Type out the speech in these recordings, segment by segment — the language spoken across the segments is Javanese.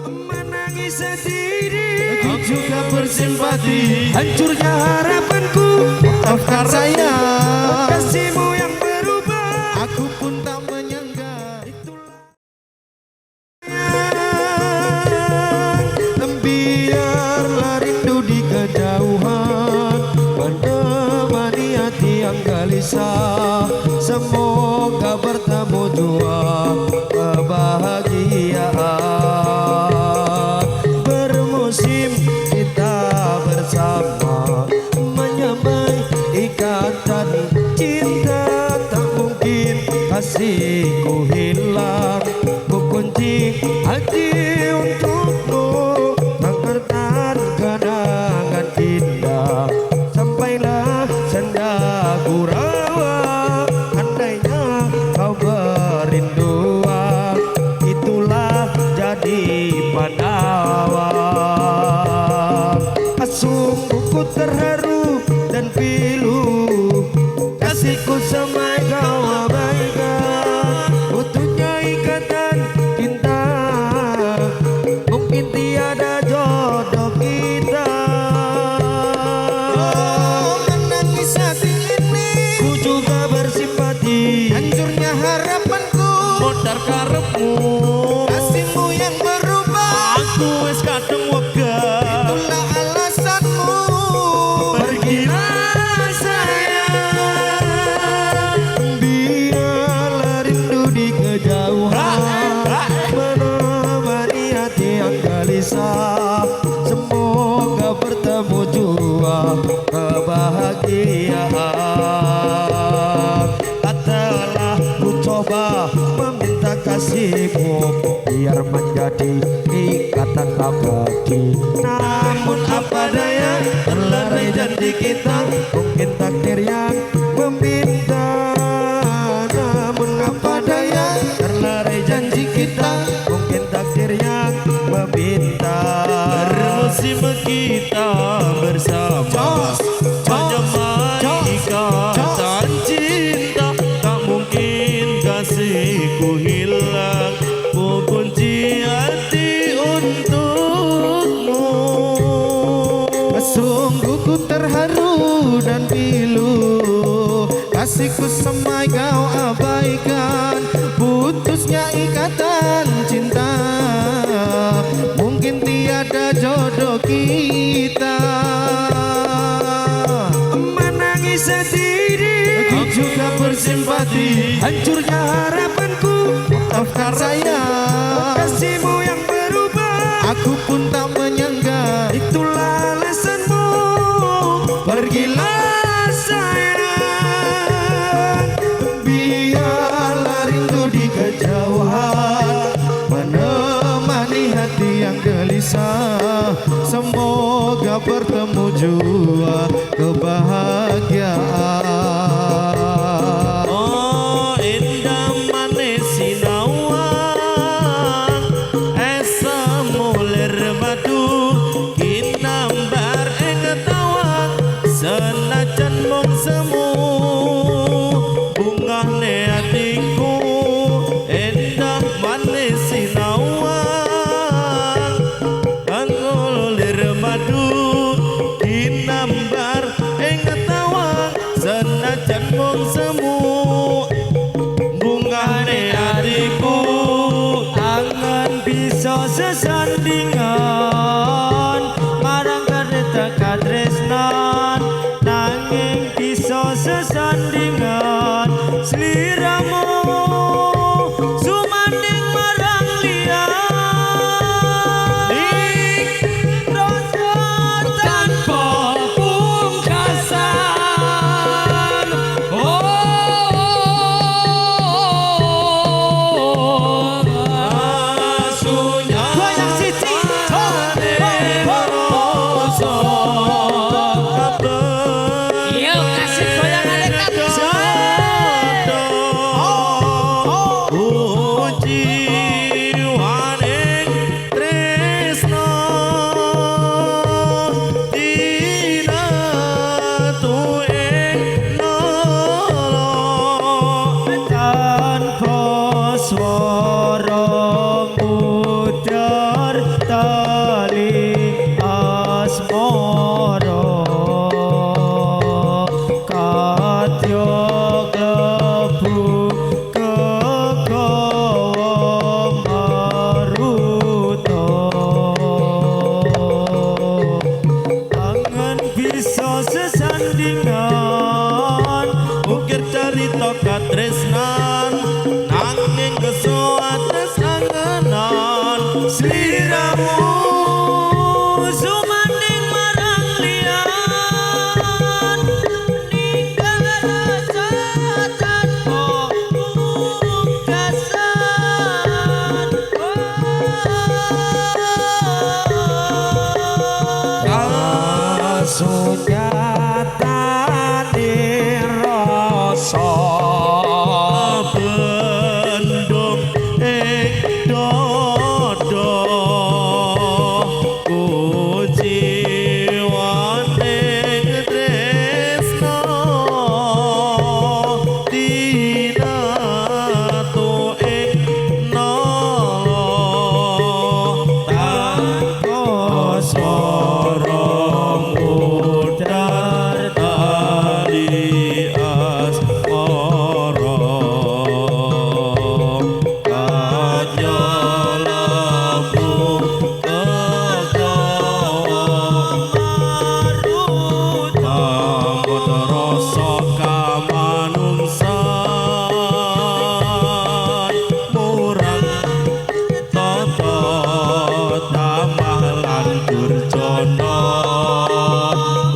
Menangis sendiri, aku juga bersimpati. hancurnya harapanku. Maafkan saya, kasihmu yang berubah. aku pun tak menyangka. Biarlah rindu di kejauhan menemani hati yang gelisah. Semoga bertemu dua kebahagiaan. Bermusim kita bersama menyamai ikatan cinta. Tak mungkin kasihku hilang, ku kunci hati untukmu. Mengertan kenangan indah sampailah senja gurau. Andainya kau berinduan, itulah jadi pandawan. Sungguh ku terharu dan pilu, kasihku semai kau abaikan. Butuhnya ikatan cinta, mungkin tiada jodoh kita. Oh, menangis hati ini, Ku juga bersimpati, hancurnya harapanku. modar karepmu. Kasihmu yang berubah, Aku wis kadung wegah. itulah alasanmu. Pergilah sayang, biarlah rindu di kejauhan menemani hati yang gelisah. Semoga bertemu jua kebahagiaan. Telah ku coba meminta kasihmu biar menjadi ikatan abadi. Namun apa daya, terlerai janji kita, mungkin takdir yang meminta. Namun apa daya, terlerai janji kita, mungkin takdir yang meminta. Bermusim kita bersama menyamai ikatan cinta. Tak mungkin kasihku hilang, ku kunci hati untukmu. Sungguh ku terharu dan pilu, kasihku semai kau abaikan. Putusnya ikatan cinta, mungkin tiada jodoh kita. Menangis sendiri, Aku juga bersimpati, hancurnya harapanku. maafkan saya, Kasihmu yang berubah, aku pun tak menyangka. itulah alasanmu. Pergilah sayang, Biarlah rindu di kejauhan menemani hati yang gelisah. Semoga bertemu jua kebahagiaan. oh indah manis sinawang, esa mulir madu kinambar ing tawang. Senajan mung semu bungahne hatiku, indah manis sinawang, anggulir madu kinambar ing tawang. Senajan mung semu bungahne hatiku, angan bisa sesandingan marang kereta katresnan. Nanging bisa sesandingan sliramu sumanding marang liyan. Ing rasa tanpa pungkasan. Oh, asunya goyang siji sliramu sumanding marang liyan ninggal rasa tanpa pungkasan Sujatane rasa bendung ing dada kujiwaning tresna dinato ing nala tanpa swara mudhar tali asmara kanyalamu kegawa marut pamut rasa kamanungsan murang tata tamah lan durjana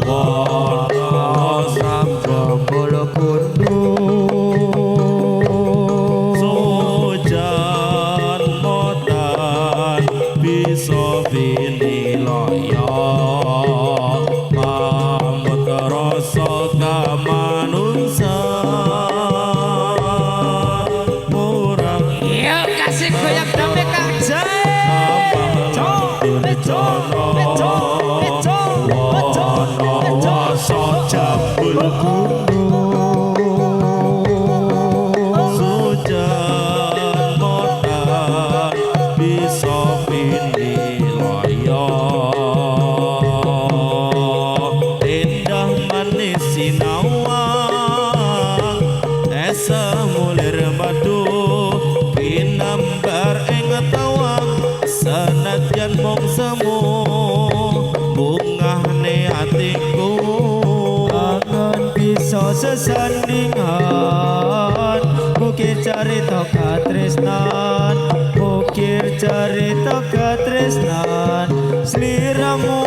wana Jambul kundu sojan motan bisa binilaya pamut rasa kamanungsan murang Yuk kasih goyang dame Kang Jae jambul sujan motan bisa pinilaya indah manis sinawang esa mulir madu pinambar ing tawang senadyan mung semu bungahne atiku Kangen bisa sesandingan Bukir carita katresnan Bukir carita katresnan Sliramu